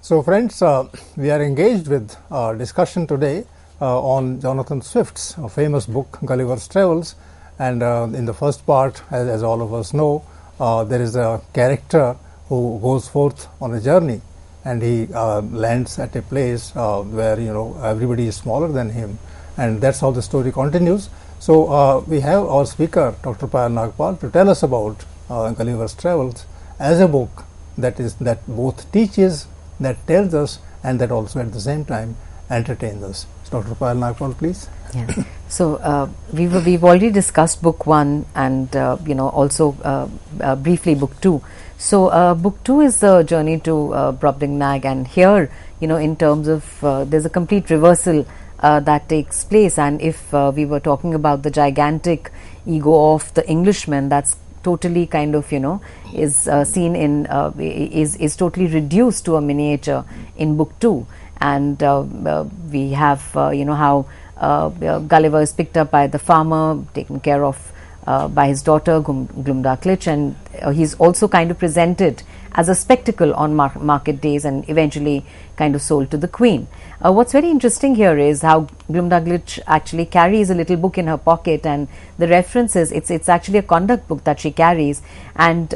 So friends, we are engaged with discussion today on Jonathan Swift's famous book Gullivers Travels, and in the first part, as all of us know, there is a character who goes forth on a journey, and he lands at a place where everybody is smaller than him, and that's how the story continues. So we have our speaker, Dr. Payal Nagpal, to tell us about Gulliver's Travels as a book that both teaches, that tells us, and that also at the same time entertains us. So Dr. Payal Nagpal, please. Yeah. So we've already discussed book 1 and also briefly book 2. So book 2 is the journey to Brobdingnag, and here in terms of there's a complete reversal that takes place, and if we were talking about the gigantic ego of the Englishman, that's totally kind of is seen in is totally reduced to a miniature in book 2, and we have how Gulliver is picked up by the farmer, taken care of by his daughter Glumda Klitsch, and he's also kind of presented as a spectacle on market days and eventually kind of sold to the queen. What's very interesting here is how Glumda Klitsch actually carries a little book in her pocket, and the references, it's actually a conduct book that she carries, and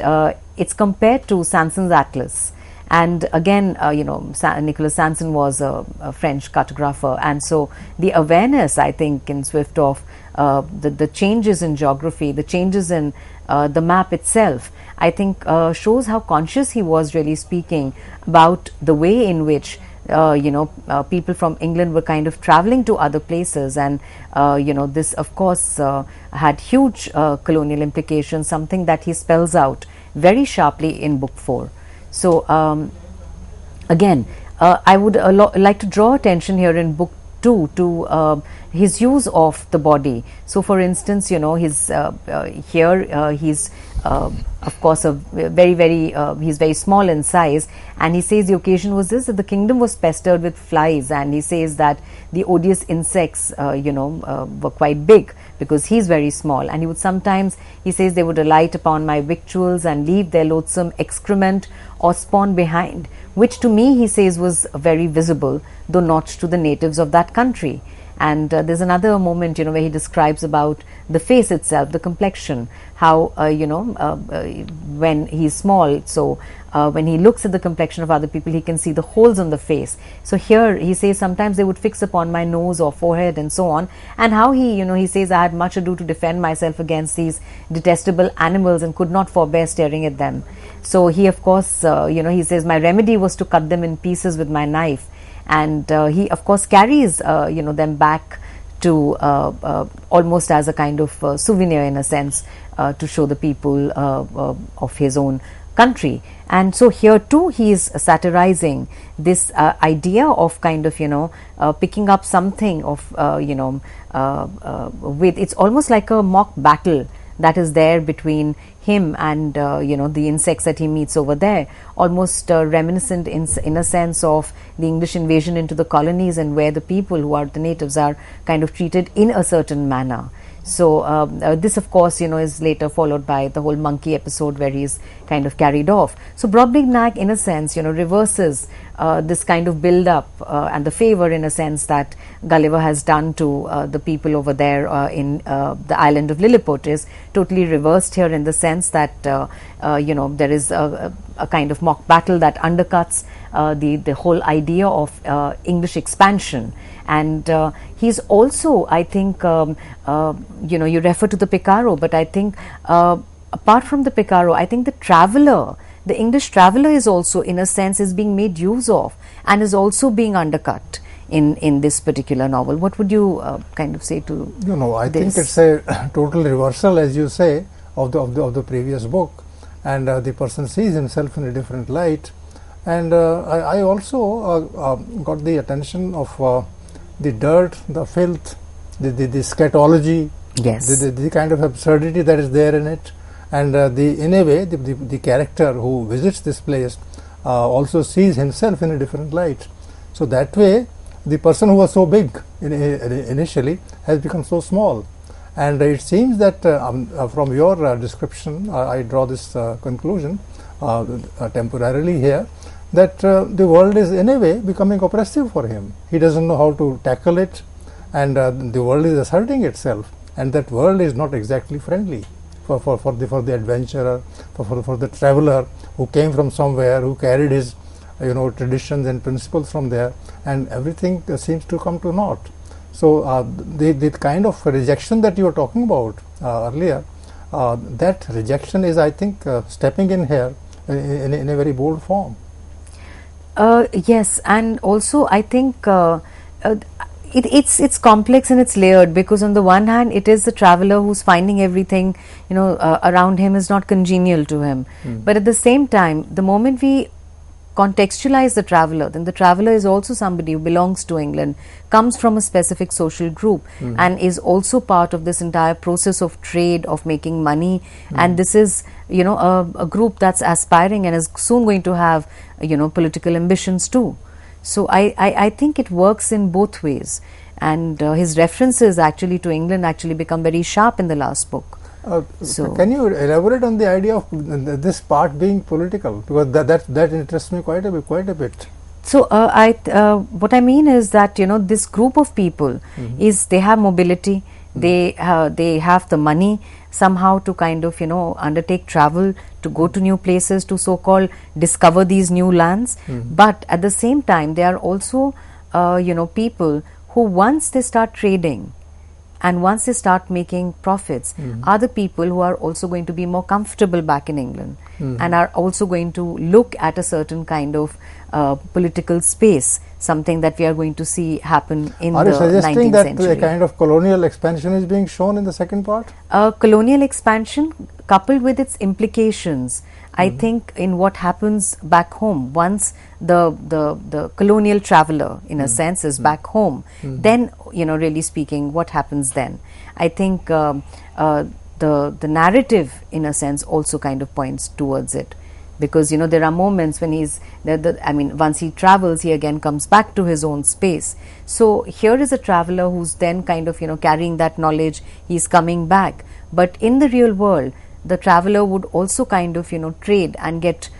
it's compared to Sanson's Atlas. And again, Nicholas Sanson was a French cartographer, and so the awareness, I think, in Swift of the changes in geography, the changes in the map itself, I think shows how conscious he was, really speaking, about the way in which people from England were kind of traveling to other places, and this of course had huge colonial implications, something that he spells out very sharply in book 4. So again, I would like to draw attention here in book 2 to his use of the body. So for instance, his here he's of course a very he's very small in size, and he says the occasion was this, that the kingdom was pestered with flies, and he says that the odious insects were quite big because he's very small, and he would sometimes, he says, they would alight upon my victuals and leave their loathsome excrement or spawn behind, which to me, he says, was very visible, though not to the natives of that country. And there's another moment, where he describes about the face itself, the complexion, how, when he's small, so when he looks at the complexion of other people, he can see the holes on the face. So here, he says, sometimes they would fix upon my nose or forehead and so on, and how he says, I had much ado to defend myself against these detestable animals and could not forbear staring at them. So he, of course, he says, my remedy was to cut them in pieces with my knife. And he of course carries them back to almost as a kind of souvenir, in a sense, to show the people of his own country. And so here too he is satirizing this idea of kind of picking up something of with, it's almost like a mock battle that is there between him and the insects that he meets over there, almost reminiscent in a sense of the English invasion into the colonies, and where the people who are the natives are kind of treated in a certain manner. So this of course is later followed by the whole monkey episode where he is kind of carried off. So Brobdingnag, in a sense, reverses this kind of build up and the favor, in a sense, that Gulliver has done to the people over there in the island of Lilliput is totally reversed here, in the sense that there is a kind of mock battle that undercuts the whole idea of English expansion. And he's also, I think, you refer to the Picaro, but I think apart from the Picaro, I think the traveller, the English traveller, is also, in a sense, is being made use of and is also being undercut in this particular novel. What would you kind of say to I think it's a total reversal, as you say, of the previous book, and the person sees himself in a different light. And I also got the attention of the dirt, the filth, the scatology, yes, the kind of absurdity that is there in it, and in a way the character who visits this place also sees himself in a different light. So that way, the person who was so big initially has become so small. And it seems that from your description, I draw this conclusion temporarily here, that the world is in a way becoming oppressive for him. He doesn't know how to tackle it, and the world is asserting itself, and that world is not exactly friendly for the adventurer, for the traveler who came from somewhere, who carried his traditions and principles from there, and everything seems to come to naught. So the kind of rejection that you were talking about earlier, that rejection is, I think, stepping in here in a very bold form. Yes, and also I think it's complex and it's layered, because on the one hand it is the traveler who's finding everything around him is not congenial to him, but at the same time, the moment we contextualize the traveler, then the traveler is also somebody who belongs to England, comes from a specific social group, and is also part of this entire process of trade, of making money, and this is a group that's aspiring and is soon going to have political ambitions too. So I think it works in both ways, and his references actually to England actually become very sharp in the last book. So can you elaborate on the idea of this part being political, because that interests me quite a bit. So what I mean is that this group of people is, they have mobility, they have the money somehow to kind of undertake travel, to go to new places, to so-called discover these new lands, but at the same time they are also people who, once they start trading and once they start making profits, are the people who are also going to be more comfortable back in England, and are also going to look at a certain kind of political space, something that we are going to see happen in the 19th century. Are you suggesting that a kind of colonial expansion is being shown in the second part? Colonial expansion coupled with its implications, I think, in what happens back home once the colonial traveler, in a sense, is back home. Then, really speaking, what happens then? I think the narrative, in a sense, also kind of points towards it, because there are moments when once he travels, he again comes back to his own space. So here is a traveler who's then kind of carrying that knowledge. He's coming back, but in the real world, the traveler would also kind of trade and get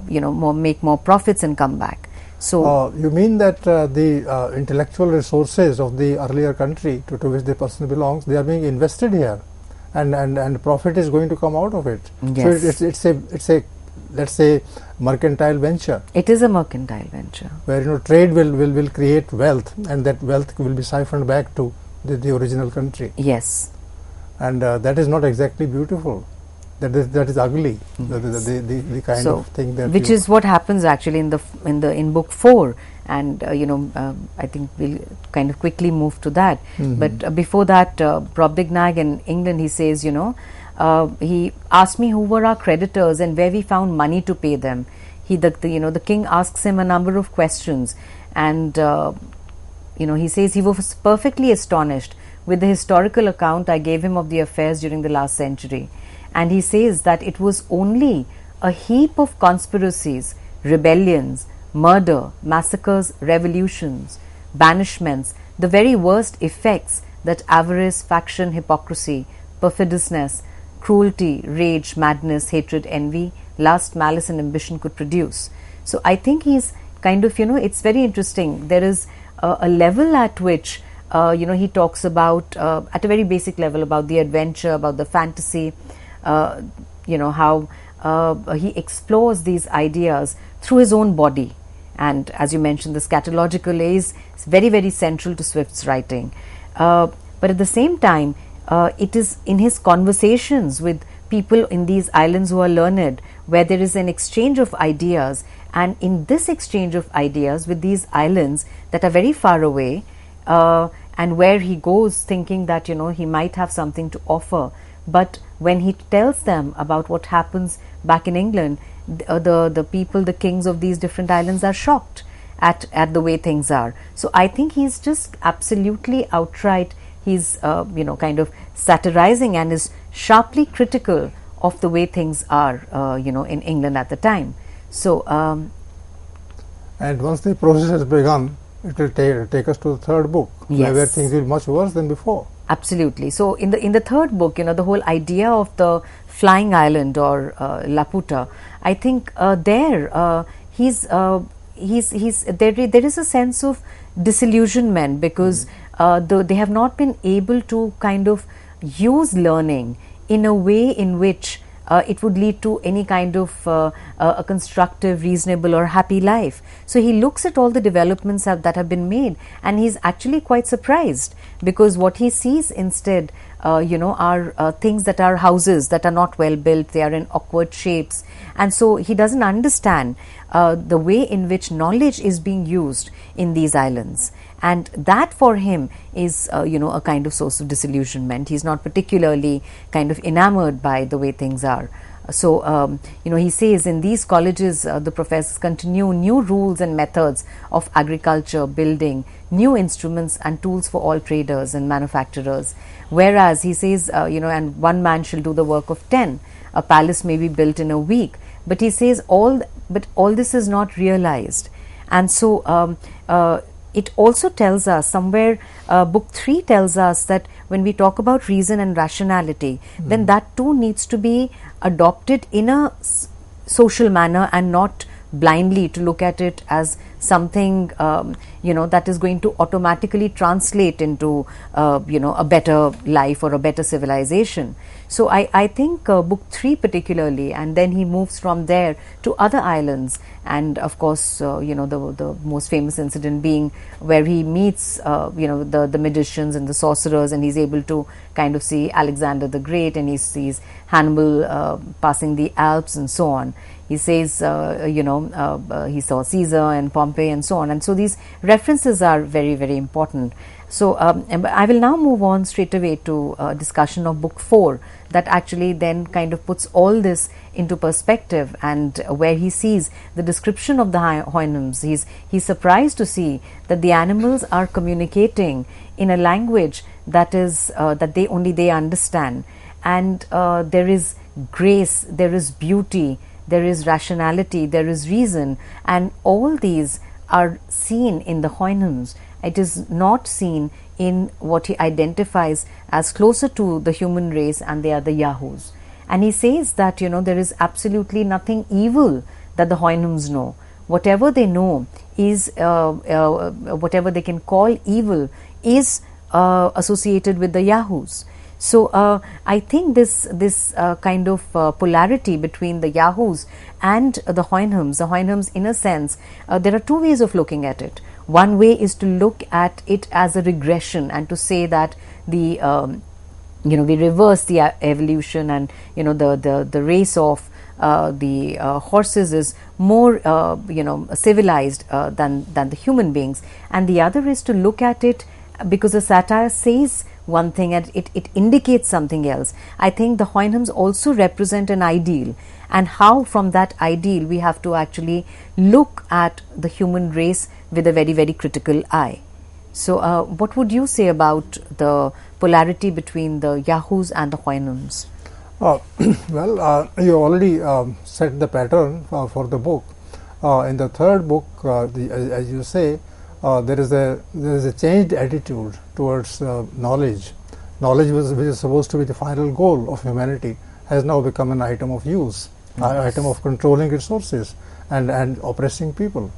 make more profits and come back. So you mean that the intellectual resources of the earlier country to which the person belongs, they are being invested here, and profit is going to come out of it. Yes. So it's a let's say mercantile venture. It is a mercantile venture where trade will create wealth, and that wealth will be siphoned back to the original country. Yes. And that is not exactly beautiful. That is ugly. The kind of thing that, which is what happens actually in book 4, and I think we'll kind of quickly move to that. But before that, Brobdingnag in England, he says, he asked me who were our creditors and where we found money to pay them. The king asks him a number of questions, and he says he was perfectly astonished with the historical account I gave him of the affairs during the last century. And he says that it was only a heap of conspiracies, rebellions, murder, massacres, revolutions, banishments, the very worst effects that avarice, faction, hypocrisy, perfidiousness, cruelty, rage, madness, hatred, envy, lust, malice and ambition could produce. So I think he's kind of, it's very interesting. There is a level at which he talks about, at a very basic level, about the adventure, about the fantasy, how he explores these ideas through his own body. And as you mentioned, the scatological is very, very central to Swift's writing. But at the same time, it is in his conversations with people in these islands who are learned, where there is an exchange of ideas. And in this exchange of ideas with these islands that are very far away, and where he goes thinking that he might have something to offer, but when he tells them about what happens back in England, the people, the kings of these different islands are shocked at the way things are. So I think he's just absolutely outright, he's kind of satirizing and is sharply critical of the way things are in England at the time. So and once the process has begun, it will take us to the third book, yes, where things will be much worse than before. Absolutely. So in the third book, the whole idea of the flying island or Laputa, I think there there is a sense of disillusionment because they have not been able to kind of use learning in a way in which it would lead to any kind of a constructive, reasonable or happy life. So he looks at all the developments that have been made, and he's actually quite surprised because what he sees instead are things that are houses that are not well built, they are in awkward shapes, and so he doesn't understand the way in which knowledge is being used in these islands. And that for him is a kind of source of disillusionment. He's not particularly kind of enamored by the way things are. So he says in these colleges the professors continue new rules and methods of agriculture, building, new instruments and tools for all traders and manufacturers, whereas he says and one man shall do the work of 10. A palace may be built in a week, but he says all this is not realized. And so it also tells us somewhere, book 3 tells us that when we talk about reason and rationality, then that too needs to be adopted in a social manner and not blindly to look at it as something that is going to automatically translate into a better life or a better civilization. So I think book 3 particularly, and then he moves from there to other islands, and of course the most famous incident being where he meets the magicians and the sorcerers, and he's able to kind of see Alexander the Great, and he sees Hannibal passing the Alps and so on. He says he saw Caesar and Pompey and so on, and so these references are very, very important. So I will now move on straight away to discussion of book 4, that actually then kind of puts all this into perspective, and where he sees the description of the Houyhnhnms. He's surprised to see that the animals are communicating in a language that is that they understand, and there is grace, there is beauty, there is rationality, there is reason, and all these are seen in the Houyhnhnms. It is not seen in what he identifies as closer to the human race, and they are the Yahoos. And he says that there is absolutely nothing evil that the Houyhnhnms know. Whatever they know is whatever they can call evil is associated with the Yahoos. So I think this kind of polarity between the Yahoos and the Houyhnhnms in a sense, there are two ways of looking at it. One way is to look at it as a regression and to say that we reverse the evolution, and the race of the horses is more civilized than the human beings. And the other is to look at it because the satire says one thing and it indicates something else. I think the Houyhnhnms also represent an ideal, and how from that ideal we have to actually look at the human race with a very, very critical eye. So what would you say about the polarity between the Yahoos and the Houyhnhnms? Well, you already set the pattern for the book. In the third book, as you say, there is a changed attitude towards knowledge. Knowledge, which is supposed to be the final goal of humanity, has now become an item of use, an item of controlling resources and oppressing people.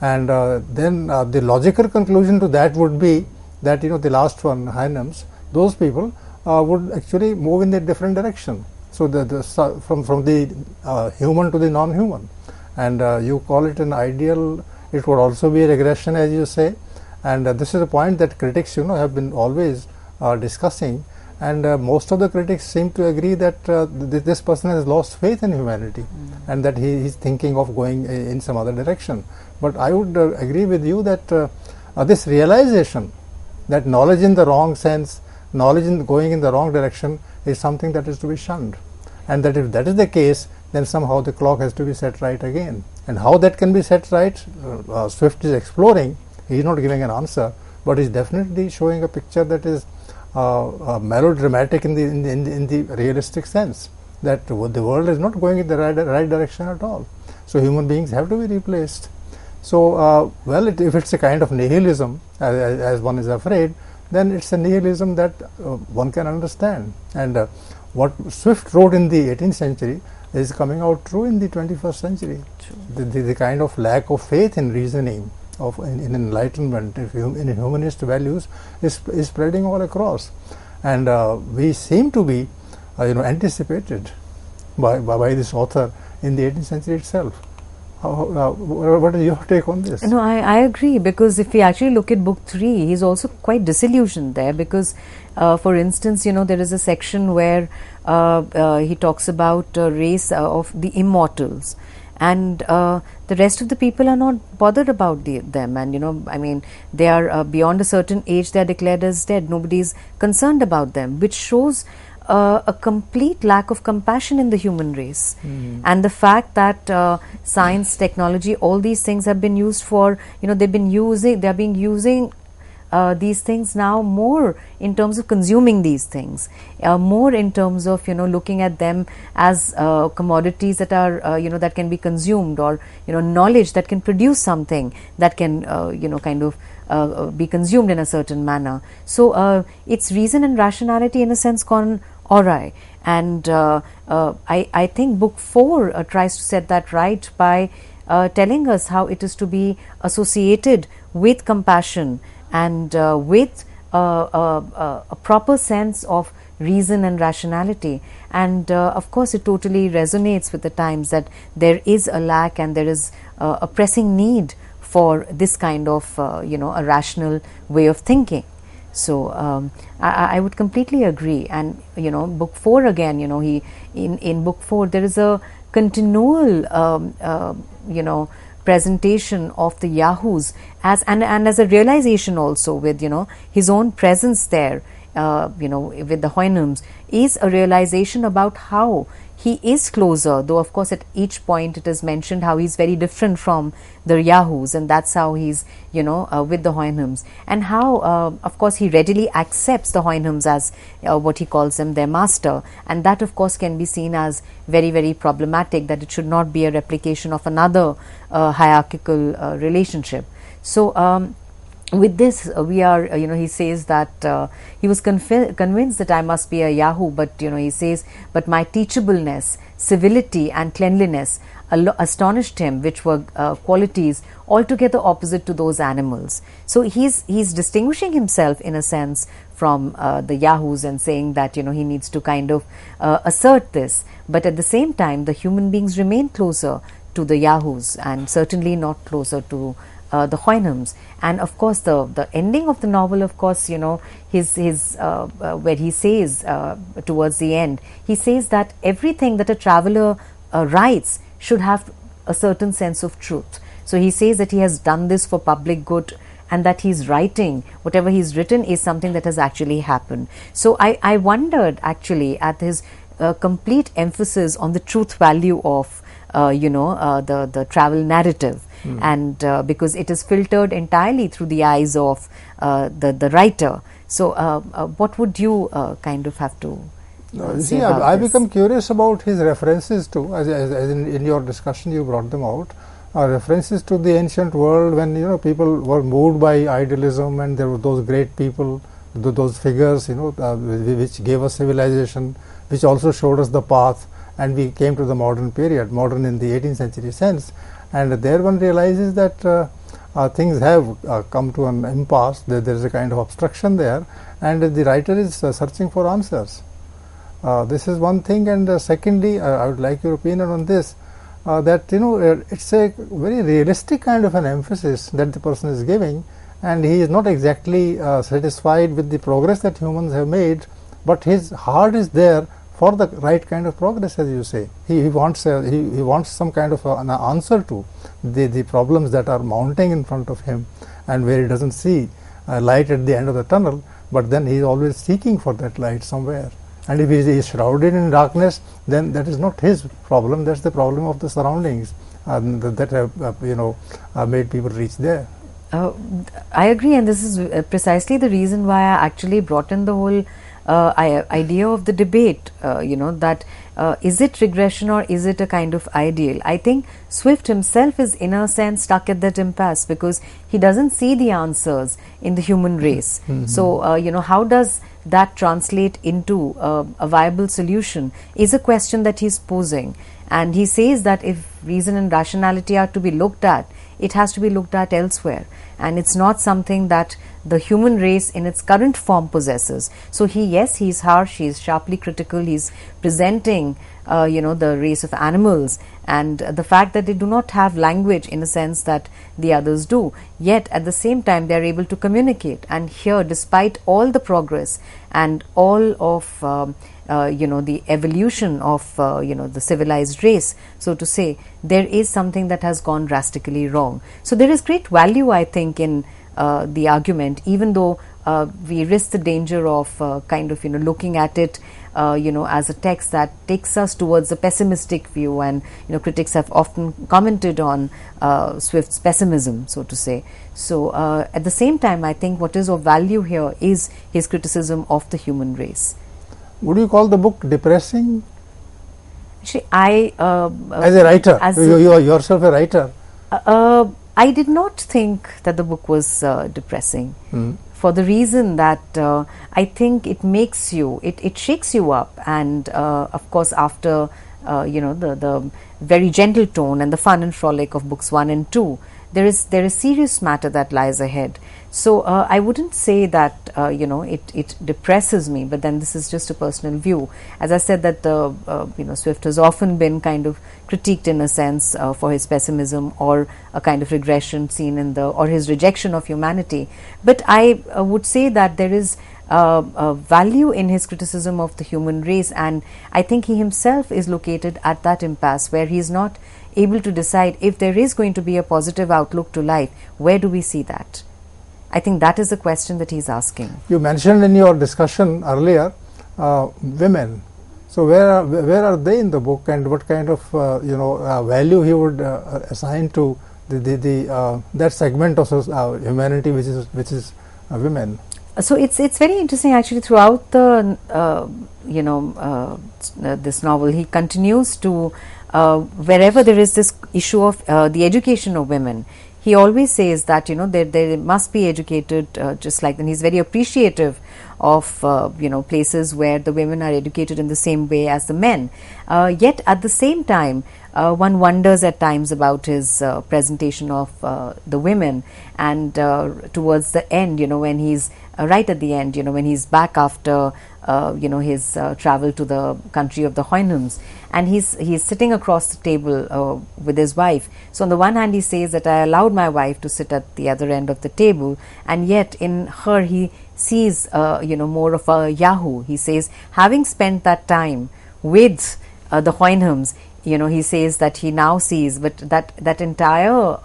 And then the logical conclusion to that would be that the last one, Houyhnhnms, those people would actually move in a different direction. So from the human to the non-human, and you call it an ideal. It would also be a regression, as you say, and this is a point that critics have been always discussing, and most of the critics seem to agree that this person has lost faith in humanity, and that he is thinking of going in some other direction. But I would agree with you that this realization that knowledge in the wrong sense, knowledge in going in the wrong direction, is something that is to be shunned, and that if that is the case, then somehow the clock has to be set right again. And how that can be set right, Swift is exploring. He is not giving an answer, but he is definitely showing a picture that is melodramatic in the realistic sense, that the world is not going in the right direction at all. So human beings have to be replaced. So, well, if it's a kind of nihilism, as one is afraid, then it's a nihilism that one can understand. And what Swift wrote in the 18th century is coming out true in the 21st century. The kind of lack of faith in reasoning, in enlightenment, in humanist values is spreading all across. And we seem to be anticipated by this author in the 18th century itself. What is your take on this? No, I agree, because if we actually look at book 3, he's also quite disillusioned there, because for instance, there is a section where he talks about a race of the immortals, and the rest of the people are not bothered about them, and they are beyond a certain age, they are declared as dead. Nobody is concerned about them, which shows a complete lack of compassion in the human race. And the fact that science, technology, all these things have been used for, they are being using these things now more in terms of consuming these things, more in terms of looking at them as commodities that are that can be consumed, or knowledge that can produce something that can kind of be consumed in a certain manner. So it's reason and rationality in a sense gone awry, and I think book 4 tries to set that right by telling us how it is to be associated with compassion and with a proper sense of reason and rationality. And of course it totally resonates with the times that there is a lack and there is a pressing need for this kind of a rational way of thinking. So I would completely agree. And book 4 again, he in book 4 there is a continual presentation of the Yahoos as and as a realization also with his own presence there with the Houyhnhnms is a realization about how he is closer, though of course at each point it is mentioned how he's very different from the Yahoos, and that's how he's with the Houyhnhnms, and how of course he readily accepts the Houyhnhnms as what he calls them, their master, and that of course can be seen as very, very problematic, that it should not be a replication of another hierarchical relationship. So with this we are he says that he was convinced that I must be a Yahoo, but he says, but my teachableness, civility and cleanliness astonished him, which were qualities altogether opposite to those animals. So he's distinguishing himself in a sense from the Yahoos and saying that he needs to kind of assert this, but at the same time the human beings remain closer to the Yahoos and certainly not closer to the Houyhnhnms. And of course the ending of the novel, of course his where he says towards the end, he says that everything that a traveler writes should have a certain sense of truth. So he says that he has done this for public good, and that he's writing, whatever he's written is something that has actually happened. So I wondered actually at his complete emphasis on the truth value of the travel narrative. And because it is filtered entirely through the eyes of the writer. So what would you kind of have to say about I this? become curious about his references too, as in your discussion you brought them out, references to the ancient world when people were moved by idealism, and there were those great people, those figures which gave us civilization, which also showed us the path, and we came to the modern period, modern in the 18th century sense. And there one realizes that things have come to an impasse, there is a kind of obstruction there, and the writer is searching for answers. This is one thing, and secondly, I would like your opinion on this, that it's a very realistic kind of an emphasis that the person is giving, and he is not exactly satisfied with the progress that humans have made, but his heart is there for the right kind of progress, as you say. He wants he wants some kind of an answer to the problems that are mounting in front of him, and where he doesn't see light at the end of the tunnel, but then he is always seeking for that light somewhere. And if he is shrouded in darkness, then that is not his problem, that's the problem of the surroundings that have made people reach there. I agree, and this is precisely the reason why I actually brought in the whole idea of the debate, that is it regression or is it a kind of ideal? I think Swift himself is in a sense stuck at that impasse because he doesn't see the answers in the human race. So, how does that translate into a viable solution is a question that he's posing. And he says that if reason and rationality are to be looked at, it has to be looked at elsewhere. And it's not something that the human race in its current form possesses. So he's harsh, he's sharply critical, he's presenting, the race of animals and the fact that they do not have language in a sense that the others do. Yet at the same time they are able to communicate. And here, despite all the progress and all of the evolution of the civilized race, so to say, there is something that has gone drastically wrong. So there is great value, I think, in the argument, even though we risk the danger of looking at it as a text that takes us towards a pessimistic view, and critics have often commented on Swift's pessimism, so to say. So at the same time, I think what is of value here is his criticism of the human race. Would you call the book depressing? Actually, I as a writer, you are yourself a writer. I did not think that the book was depressing, for the reason that I think it makes you, it shakes you up, and of course after the very gentle tone and the fun and frolic of books 1 and 2, there is serious matter that lies ahead. So I wouldn't say that it depresses me, but then this is just a personal view. As I said, that Swift has often been kind of critiqued in a sense for his pessimism or a kind of regression seen in or his rejection of humanity. But I would say that there is value in his criticism of the human race, and I think he himself is located at that impasse where he is not able to decide if there is going to be a positive outlook to life. Where do we see that? I think that is the question that he's asking. You mentioned in your discussion earlier women. So where are they in the book, and what kind of value he would assign to that segment of humanity which is women? So it's very interesting actually. Throughout the this novel, he continues to wherever there is this issue of the education of women, he always says that they must be educated just like them. He's very appreciative of places where the women are educated in the same way as the men. Yet at the same time, one wonders at times about his presentation of the women, and towards the end, when he's right at the end, when he's back after his travel to the country of the Houyhnhnms, and he's sitting across the table with his wife. So on the one hand, he says that I allowed my wife to sit at the other end of the table, and yet in her he sees more of a Yahoo. He says, having spent that time with the Houyhnhnms, he says that he now sees, but that entire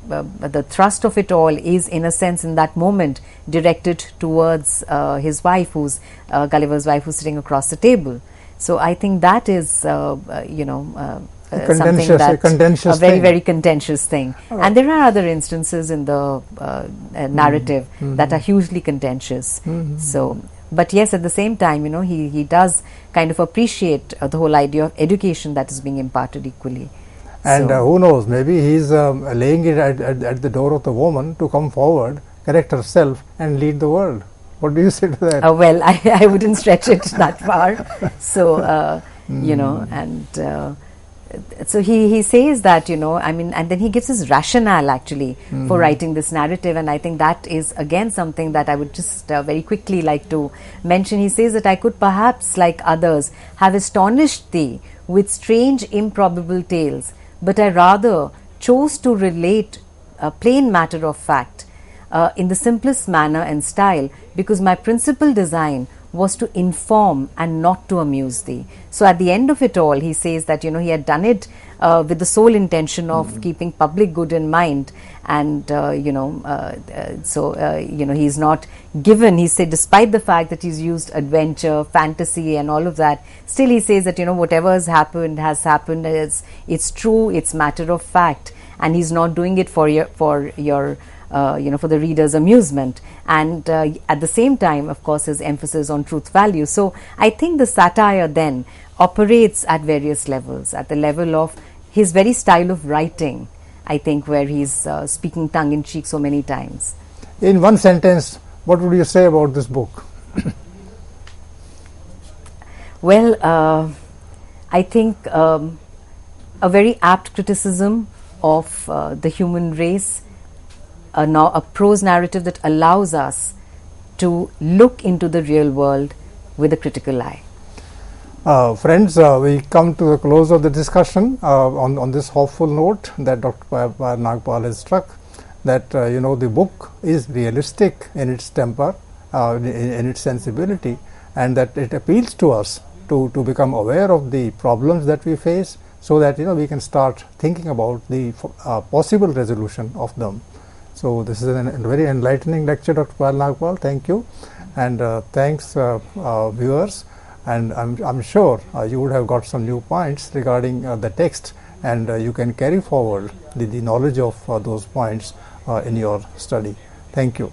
the thrust of it all is in a sense in that moment directed towards his wife, who's Gulliver's wife, who's sitting across the table. So I think that is something that's a very, very contentious thing. Right. And there are other instances in the narrative that are hugely contentious. So, but yes, at the same time, he does kind of appreciate the whole idea of education that is being imparted equally. And who knows, maybe he's laying it at the door of the woman to come forward, correct herself, and lead the world. What do you say to that? Well, I wouldn't stretch it that far. So, and so he says that, and then he gives his rationale actually for writing this narrative, and I think that is again something that I would just very quickly like to mention. He says that I could perhaps, like others, have astonished thee with strange improbable tales, but I rather chose to relate a plain matter of fact in the simplest manner and style, because my principal design was to inform and not to amuse thee. So at the end of it all, he says that he had done it with the sole intention of keeping public good in mind, and he's not given, he said, despite the fact that he's used adventure, fantasy and all of that, still he says that whatever has happened, it's true, it's matter of fact, and he's not doing it for your for the reader's amusement, and at the same time, of course, his emphasis on truth value. So I think the satire then operates at various levels. At the level of his very style of writing, I think, where he's speaking tongue-in-cheek so many times. In one sentence, what would you say about this book? Well, I think a very apt criticism of the human race, a prose narrative that allows us to look into the real world with a critical eye. Friends, we come to the close of the discussion on this hopeful note that Dr. Payal Nagpal has struck, that the book is realistic in its temper, in its sensibility, and that it appeals to us to become aware of the problems that we face, so that we can start thinking about the possible resolution of them. So this is a very enlightening lecture, Dr. Payal Nagpal. Thank you, and thanks viewers. And I'm sure you would have got some new points regarding the text, and you can carry forward the knowledge of those points in your study. Thank you.